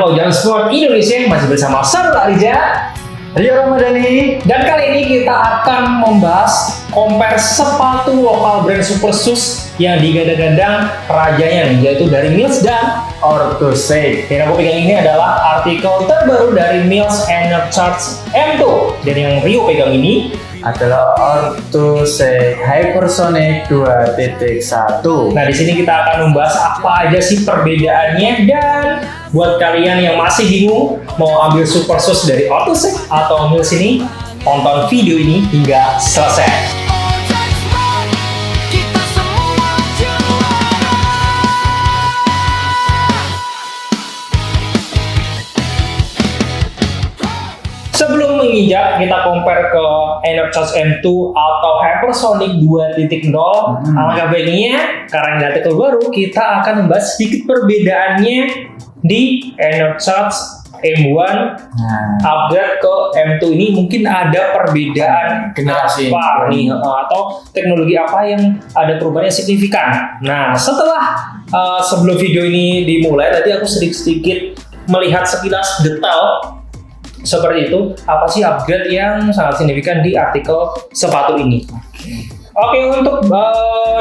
Tahu Jalan Sport Indonesia masih bersama Sarul Arija, Rio Ramadhani. dan kali ini kita akan membahas compare sepatu lokal brand Super Shoes yang digadang-gadang rajanya nih, yaitu dari Mills dan Orthosafe. yang aku pegang ini adalah artikel terbaru dari Mills Enercharge M2, dan yang Rio pegang ini Adalah Orthosafe Hypersonic 2.1. Nah, di sini kita akan membahas apa aja sih perbedaannya, dan buat kalian yang masih bingung mau ambil Super Shoes dari Orthosafe atau Mills ini, tonton video ini hingga selesai. Sebelum menginjak, kita compare ke Enercharge M2 atau Hypersonic 2.0. Alangkah baiknya, karena ini artikel baru, kita akan membahas sedikit perbedaannya di Enercharge M1 upgrade ke M2 ini. Mungkin ada perbedaan Generasi. apa nih, atau teknologi apa yang ada perubahan yang signifikan. Nah, setelah sebelum video ini dimulai, tadi aku sedikit melihat sekilas detail seperti itu, apa sih upgrade yang sangat signifikan di artikel sepatu ini. Oke, untuk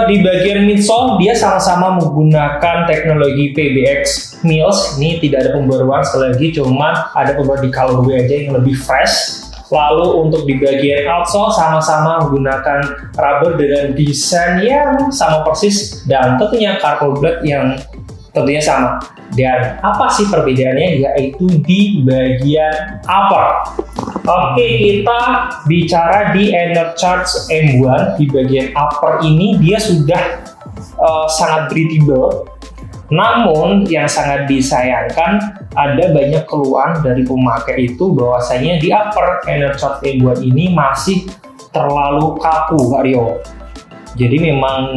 di bagian midsole, dia sama-sama menggunakan teknologi PBX Mills. Ini tidak ada pembaruan, sekali lagi cuma ada pembaruan di colorway aja yang lebih fresh. Lalu untuk di bagian outsole sama-sama menggunakan rubber dengan desain yang sama persis, dan tentunya carbon black yang tentunya sama. Dan apa sih perbedaannya? Yaitu di bagian upper. Oke, kita bicara di Enercharge M1. Di bagian upper ini dia sudah sangat breathable. Namun yang sangat disayangkan, ada banyak keluhan dari pemakai itu bahwasanya di upper Enercharge M1 ini masih terlalu kaku, Kak Rio. Jadi memang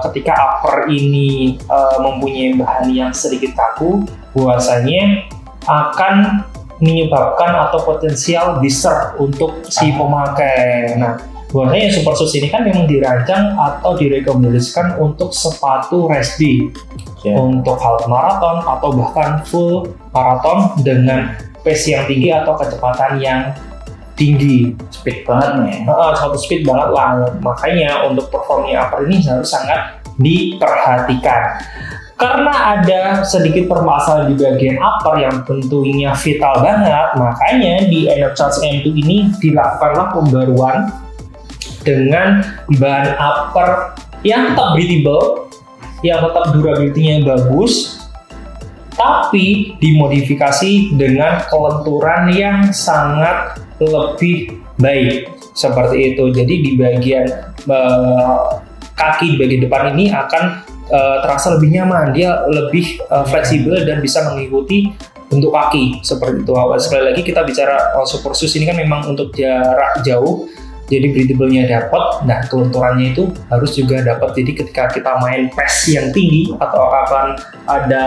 ketika upper ini mempunyai bahan yang sedikit kaku, bahwasanya akan menyebabkan atau potensial diser untuk si pemakai. Nah, bahwasanya Super Shoes ini kan memang dirancang atau direkomendasikan untuk sepatu race day, untuk half marathon atau bahkan full marathon dengan pace yang tinggi atau kecepatan yang tinggi. Speed banget nih. Satu speed banget lah. Makanya untuk performnya upper ini harus sangat diperhatikan. Karena ada sedikit permasalahan di bagian upper yang tentunya vital banget, makanya di Enercharge M2 ini dilakukanlah pembaruan dengan bahan upper yang tetap breathable, yang tetap durability-nya bagus, tapi dimodifikasi dengan kelenturan yang sangat lebih baik seperti itu. Jadi di bagian kaki di bagian depan ini akan terasa lebih nyaman, dia lebih fleksibel dan bisa mengikuti bentuk kaki seperti itu. Sekali lagi kita bicara Super Shoes ini kan memang untuk jarak jauh, jadi breathable-nya dapat, nah kelenturannya itu harus juga dapat. Jadi ketika kita main pace yang tinggi atau akan ada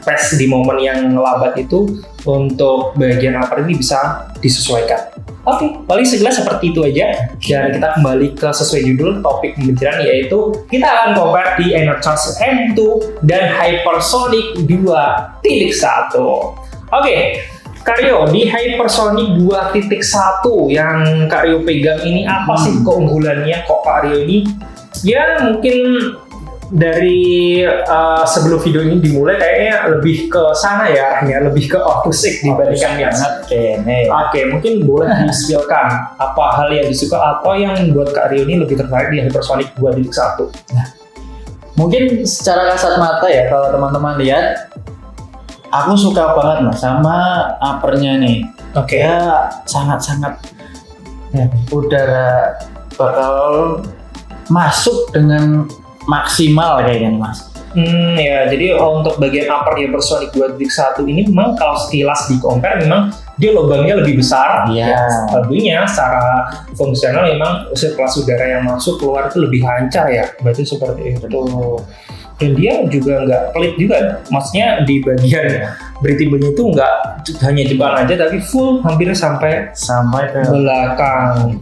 pace di momen yang lambat itu, untuk bagian upper ini bisa disesuaikan. Oke, paling sekilas seperti itu aja. Dan kita kembali ke sesuai judul topik pembicaraan, yaitu kita akan compare di Enercharge M2 dan Hypersonic 2.1. Oke, Kak Rio, di Hypersonic 2.1 yang Kak Rio pegang ini, apa sih keunggulannya kok Kak Rio ini? Ya mungkin dari sebelum video ini dimulai kayaknya lebih ke sana ya arahnya, lebih ke Orthosafe dibandingkan Mills. Oke, mungkin boleh di-spill-kan apa hal yang disuka atau yang membuat Kak Rio ini lebih tertarik di Hypersonic 2.1. Nah, mungkin secara kasat mata ya, kalau teman-teman lihat, aku suka banget mas sama uppernya nih. Oke. Ya sangat-sangat udara bakal masuk dengan maksimal kayaknya nih mas. Ya, jadi untuk bagian upper di Hypersonic 2.1 ini memang kalau sekilas di compare memang dia lubangnya lebih besar. Iya. Ya, tentunya secara fungsional memang sirkulasi udara yang masuk keluar itu lebih lancar ya. Berarti seperti itu. Dan dia juga nggak pelit juga, maksudnya di bagian breathable-nya itu nggak hanya jebak aja, tapi full hampir sampai ke belakang.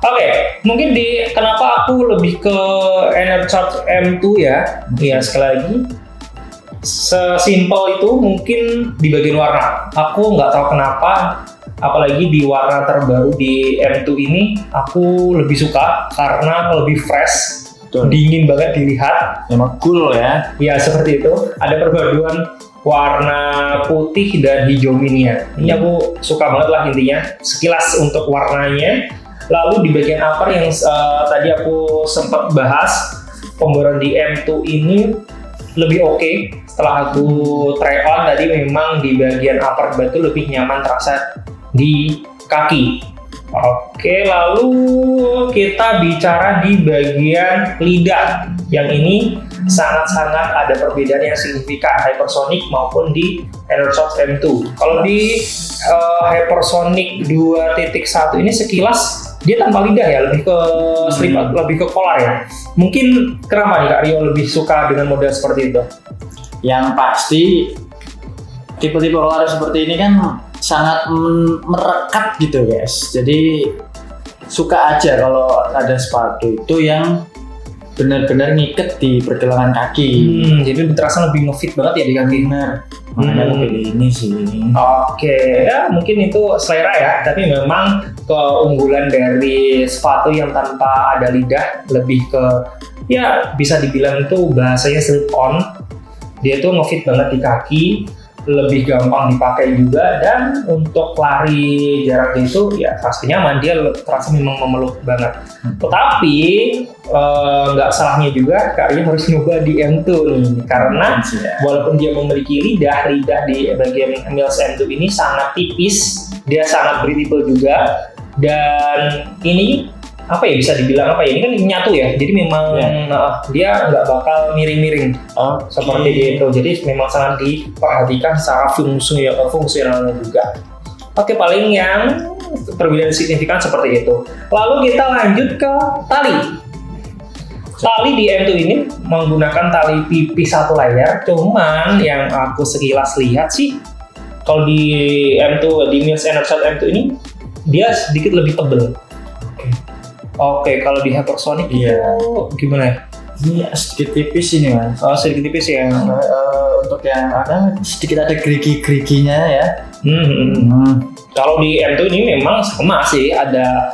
Oke, mungkin kenapa aku lebih ke Enercharge M2 ya? Ya sekali lagi Sesimpel itu mungkin di bagian warna. Aku nggak tahu kenapa, apalagi di warna terbaru di M2 ini aku lebih suka karena lebih fresh, Betul. dingin banget dilihat. Emang cool ya. Ya seperti itu. Ada perpaduan warna putih dan hijau mini-nya. Ini aku suka banget lah intinya. Sekilas untuk warnanya. Lalu di bagian upper yang tadi aku sempat bahas, pemboran di M2 ini lebih oke. Setelah aku try on tadi, memang di bagian upper batu lebih nyaman terasa di kaki. Oke, lalu kita bicara di bagian lidah. Yang ini sangat-sangat ada perbedaan yang signifikan, hypersonic maupun di Enershot M2. Kalau di hypersonic 2.1 ini sekilas dia tanpa lidah ya, lebih ke slip, lebih ke kolar ya. Mungkin kenapa nih Kak Rio lebih suka dengan model seperti itu? Yang pasti tipe-tipe kolar seperti ini kan sangat merekat gitu guys. Jadi suka aja kalau ada sepatu itu yang benar-benar ngiket di pergelangan kaki. Jadi terasa lebih ngefit banget ya di kaki. Benar. Makanya aku pilih ini sih. Oke, ya mungkin itu selera ya, tapi memang keunggulan dari sepatu yang tanpa ada lidah lebih ke, ya bisa dibilang itu bahasanya slip on. Dia tuh ngefit banget di kaki, lebih gampang dipakai juga, dan untuk lari jarak itu ya terasa nyaman, dia terasa memang memeluk banget. Tetapi nggak salahnya juga Kak Rio harus nyoba di M2 nih, karena walaupun dia memiliki lidah di bagian Mills M2 ini sangat tipis, dia sangat breathable juga, dan ini apa ya, bisa dibilang apa ya, ini kan nyatu ya, jadi memang dia nggak bakal miring-miring seperti itu, jadi memang sangat diperhatikan secara fungsionalnya juga. Oke, paling yang perbedaan signifikan seperti itu. Lalu kita lanjut ke tali. Tali di M2 ini menggunakan tali pipi satu layar, cuman yang aku sekilas lihat sih, kalau di M2, di Mills Enershot M2 ini dia sedikit lebih tebal. Oke, kalau di hypersonic itu gimana ya? Ini sedikit tipis ini mas. Oh, sedikit tipis ya. Untuk yang ada sedikit ada gerigi-geriginya ya. Kalau di M2 ini memang sama sih, ada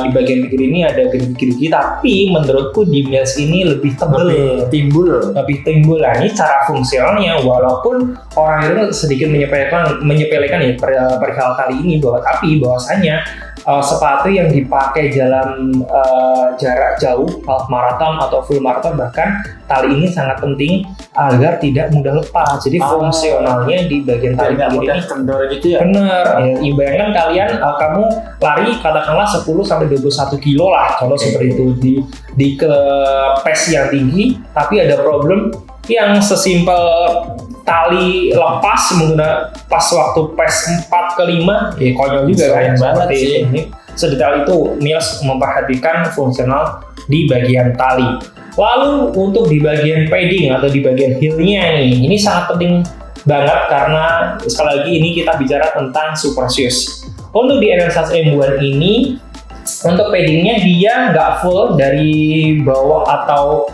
di bagian pinggir ini ada gerigi-gerigi, tapi menurutku di Mills ini lebih tebal, lebih timbul. Nah, ini cara fungsionalnya, walaupun orang itu sedikit menyepelekan ya perihal kali ini, bahwasanya sepatu yang dipakai dalam jarak jauh, half marathon atau full marathon, bahkan tali ini sangat penting agar tidak mudah lepas. Jadi fungsionalnya di bagian tali pinggir ini kendor gitu ya. bener. Ya, bayangkan kalian kamu lari katakanlah 10-21 kilo lah, contoh seperti itu, di ke pace yang tinggi, tapi ada problem yang sesimpel tali lepas menggunakan pas waktu pace 4 ke 5, ya konyol juga kan seperti ini. Sedetail itu Mills memperhatikan fungsional di bagian tali. Lalu untuk di bagian padding atau di bagian heel-nya ini sangat penting banget, karena sekali lagi ini kita bicara tentang super shoes. Untuk di Enershot M1 ini, untuk paddingnya dia nggak full dari bawah atau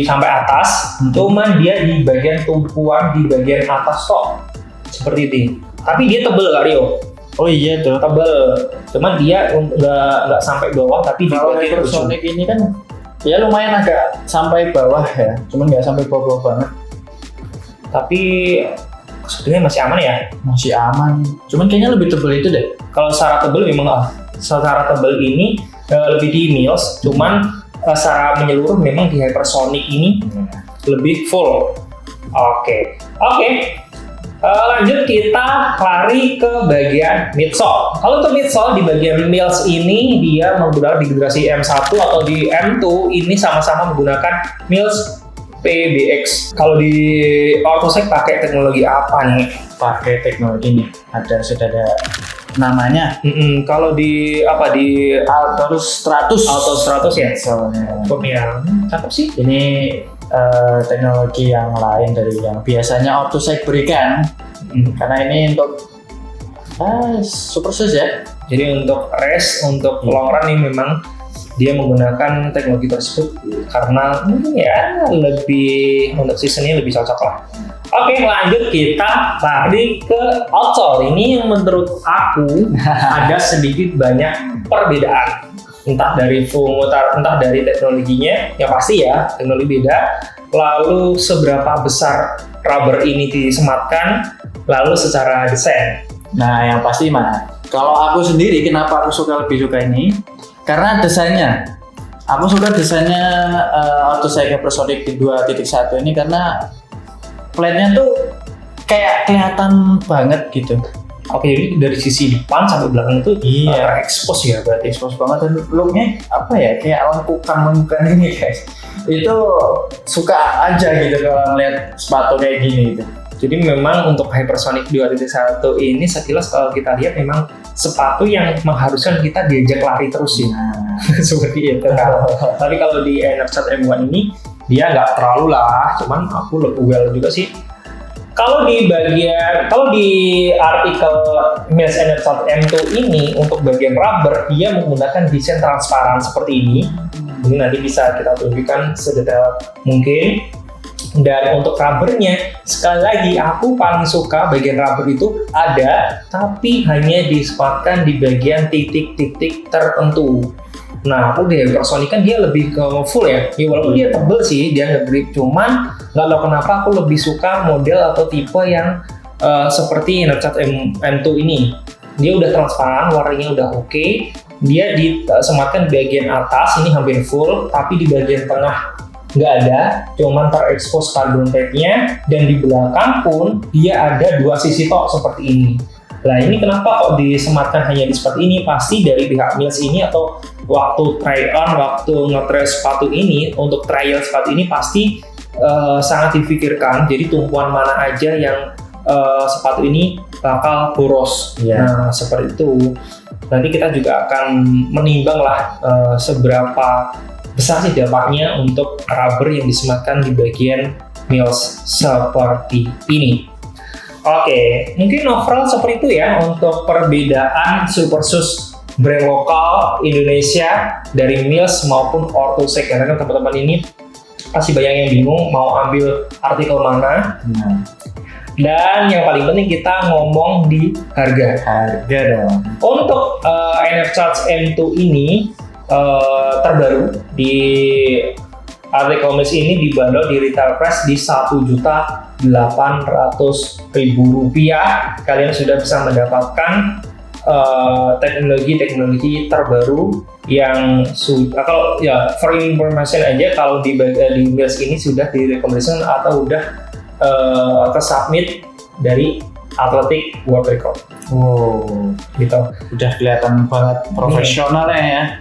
sampai atas, cuman dia di bagian tumpuan di bagian atas tok seperti ini. Tapi dia tebel Kak Rio. Oh iya tuh. Tebel. Cuman dia nggak sampai bawah, tapi di bagian Hypersonic ini kan ya lumayan agak sampai bawah ya, cuman nggak sampai bawah banget. Tapi sebetulnya masih aman ya? Masih aman. Cuman kayaknya lebih tebal itu deh. Kalau secara tebal memang secara tebal ini lebih di Mills, cuman secara menyeluruh memang di Hypersonic ini lebih full. Oke. Lanjut kita lari ke bagian midsole. Kalau untuk midsole di bagian Mills ini dia menggunakan di generasi M1 atau di M2 ini sama-sama menggunakan Mills PBX. Kalau di Orthosec pakai teknologi apa nih? Pakai teknologi ini sudah ada namanya. Kalau di Alto Stratus ya? Soalnya. Ya, cakep sih. Ini teknologi yang lain dari yang biasanya Orthosec berikan. Karena ini untuk super shoes ya. Jadi untuk race, untuk long run ini memang dia menggunakan teknologi tersebut karena mungkin ya lebih untuk seasonnya lebih cocok lah. Oke, lanjut kita balik ke outsole. Ini yang menurut aku ada sedikit banyak perbedaan. Entah dari entah dari teknologinya, yang pasti ya teknologi beda. Lalu seberapa besar rubber ini disematkan, lalu secara desain. Nah, yang pasti mah, kalau aku sendiri kenapa aku lebih suka ini? Karena desainnya. Aku suka desainnya AutoSec Hypersonic 2.1 ini karena plate-nya tuh kayak kelihatan banget gitu. Oke, jadi dari sisi depan sampai belakang itu terekspos ya berarti. Expose banget dan looknya apa ya, kayak lengkukan ini guys. Itu suka aja gitu kalau ngeliat sepatu kayak gini gitu. Jadi memang untuk Hypersonic 2.1 ini sekilas kalau kita lihat memang sepatu yang mengharuskan kita diajak lari terus ya. Seperti itu kan. Tapi kalau di Enershot M1 ini dia nggak terlalu lah, cuman aku lebih well juga sih. Kalau di artikel Mills Enershot M2 ini untuk bagian rubber dia menggunakan desain transparan seperti ini. Ini nanti bisa kita tunjukkan sedetail mungkin. Dan untuk rubbernya, sekali lagi aku paling suka bagian rubber itu ada, tapi hanya disematkan di bagian titik-titik tertentu. Nah, aku di Hypersonic kan dia lebih ke full ya. Walaupun dia tebel sih, dia nge-grip, cuman nggak tahu kenapa aku lebih suka model atau tipe yang seperti Enershot M2 ini. Dia udah transparan, warnanya udah oke. Dia disematkan di bagian atas, ini hampir full, tapi di bagian tengah nggak ada, cuman terekspos carbon tape-nya, dan di belakang pun dia ada dua sisi tok seperti ini. Nah, ini kenapa kok disematkan hanya di seperti ini? Pasti dari pihak Mills ini atau waktu try on, waktu nge-try sepatu ini, untuk trial sepatu ini pasti sangat difikirkan. Jadi tumpuan mana aja yang sepatu ini bakal boros. Nah, seperti itu. Nanti kita juga akan menimbang lah seberapa besar sih dampaknya untuk rubber yang disematkan di bagian Mills seperti ini. Oke, mungkin overall seperti itu ya untuk perbedaan super shoes brand lokal Indonesia dari Mills maupun OrthoSec. Karena kan teman-teman ini pasti banyak yang bingung mau ambil artikel mana. Dan yang paling penting kita ngomong di harga dong. Untuk Enershot M2 ini terbaru di artikel Mills ini dibanderol di retail price di Rp1.800.000. Kalian sudah bisa mendapatkan teknologi terbaru yang kalau ya for information aja, kalau di Mills ini sudah direkomendasikan atau udah ke-submit dari Athletic World Record. Wow, gitu. Udah kelihatan banget profesionalnya ya.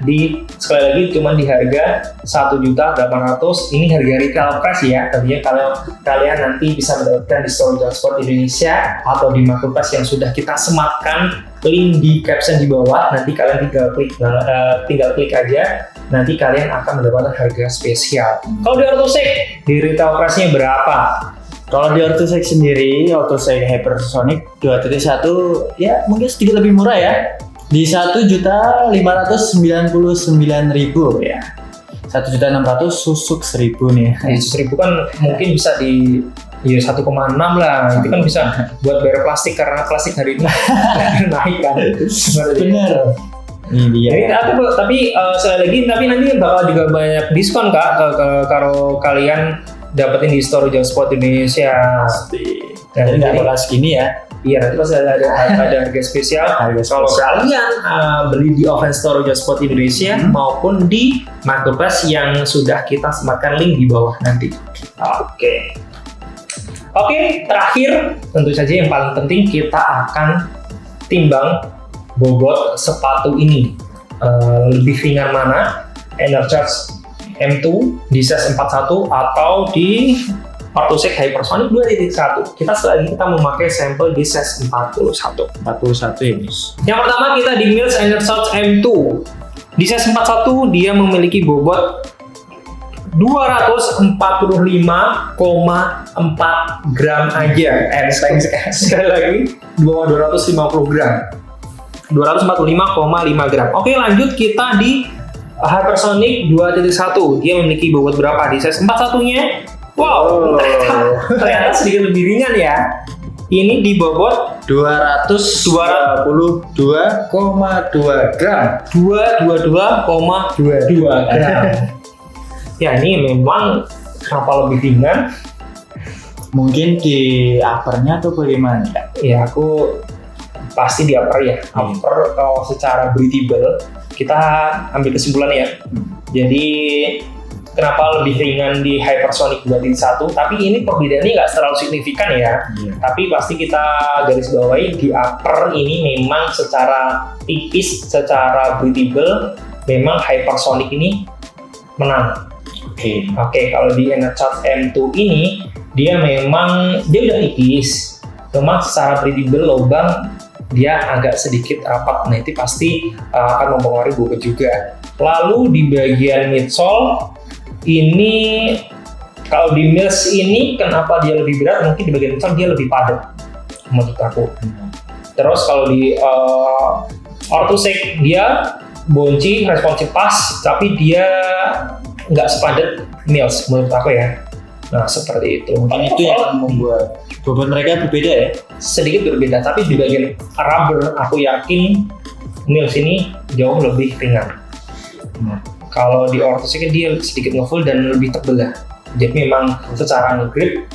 Sekali lagi cuma di harga Rp1.800.000. Ini harga retail price ya. Tentunya kalau kalian nanti bisa mendapatkan di store Jansport Indonesia atau di marketplace yang sudah kita sematkan link di caption di bawah. Nanti kalian tinggal klik aja. Nanti kalian akan mendapatkan harga spesial. Kalau di OrthoSec, di retail price-nya berapa? Kalau di OrthoSec sendiri, OrthoSec Hypersonic 2.1 ya mungkin sedikit lebih murah ya. Di Rp1.599.000 ya. 1.600.000 susuk 1.000 nih. 1.000 kan mungkin bisa di 1,6 lah. Itu kan bisa buat bayar plastik karena plastik hari ini naik kan. Bener. Ini dia. Tapi sekali lagi, tapi nanti bakal juga banyak diskon Kak kalau kalian dapetin di store Jansport Indonesia. Pasti. Jadi nggak bakal segini ya. Iya, nanti pasti ada harga spesial. Kalau kalian beli di offline store Jansport Indonesia maupun di marketplace yang sudah kita sematkan link di bawah nanti. Oke, terakhir tentu saja yang paling penting kita akan timbang bobot sepatu ini. Lebih ringan mana? Enershot M2 di size 41 atau di OrthoSec Hypersonic 2.1. Kita memakai sampel di size 41 ini. Yang pertama kita di Mills Enershot M2. Di size 41 dia memiliki bobot 245,4 gram aja. Sekali lagi 250 gram. 245,5 gram. Oke, lanjut kita di Hypersonic 2.1. Dia memiliki bobot berapa? Di size 41-nya Wow, ternyata sedikit lebih ringan ya. Ini di bobot 222,2 gram. 222,2 gram. Ya ini memang kenapa lebih ringan? Mungkin di uppernya atau bagaimana? Ya aku pasti di upper ya. Upper kalau secara breathable kita ambil kesimpulan ya. Jadi kenapa lebih ringan di hypersonic dibanding 1? Tapi ini perbedaannya nggak terlalu signifikan ya. Tapi pasti kita garis bawahi di upper ini memang secara tipis, secara breathable, memang hypersonic ini menang. Oke, kalau di Enercharge M2 ini dia memang dia udah tipis, memang secara breathable lubang dia agak sedikit rapat. Nah itu pasti akan mempengaruhi bobot juga. Lalu di bagian midsole ini kalau di Mills ini kenapa dia lebih berat? Mungkin di bagian midsole dia lebih padat menurut aku. Terus kalau di Orthosec dia bonci, responsif pas, tapi dia nggak sepadat Mills menurut aku ya. Nah seperti itu. Mungkin itu yang membuat bobot mereka berbeda ya. Sedikit berbeda, tapi di bagian rubber aku yakin Mills ini jauh lebih ringan. Kalau di Orthosec dia sedikit ngefull dan lebih tebal lah. Jadi memang secara nge-grip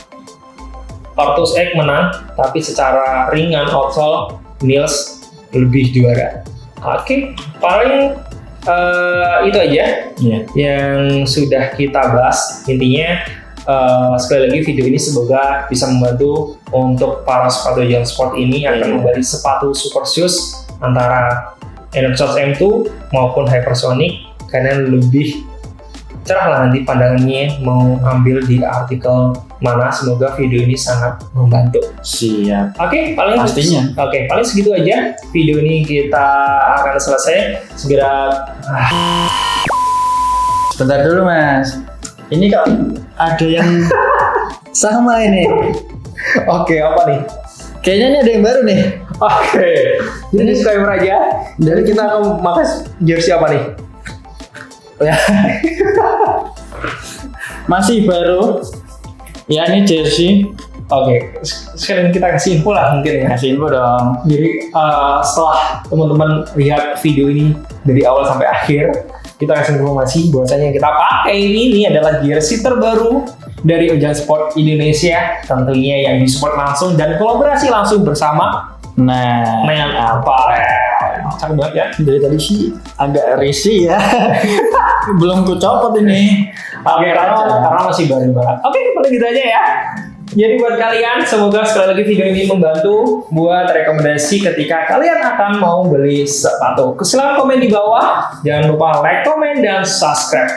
Orthosec menang, tapi secara ringan outsole Mills lebih juara. Oke, paling itu aja yang sudah kita bahas. Intinya sekali lagi video ini semoga bisa membantu untuk para sepatu jalan sport ini yang akan membeli sepatu super shoes antara Enercharge M2 maupun Hypersonic. Karena lebih cerah lah nanti pandangannya mau ambil di artikel mana. Semoga video ini sangat membantu. Siap. Oke, paling pastinya. Oke, paling segitu aja. Video ini kita akan selesai segera. Sebentar dulu Mas. Ini kok ada yang sama ini. Oke, apa nih? Kayaknya ini ada yang baru nih. Oke. Ini disclaimer aja. Jadi kita akan pakai jersey apa nih? Masih baru. Ya ini jersey. Oke, sekarang kita kasih info lah mungkin ya. Kasih info dong. Jadi setelah teman-teman lihat video ini dari awal sampai akhir, kita kasih informasi bahwasanya yang kita pakai ini adalah jersey terbaru dari Ojang Sport Indonesia, tentunya yang disupport langsung dan kolaborasi langsung bersama dengan apa? Cakep banget ya. Dari tadi sih agak risih ya. Belum ku copot ini. Oke, karena masih baru banget. Oke, paling gitu aja ya. Jadi buat kalian, semoga sekali lagi video ini membantu buat rekomendasi ketika kalian akan mau beli sepatu. Silahkan komen di bawah. Jangan lupa like, komen, dan subscribe.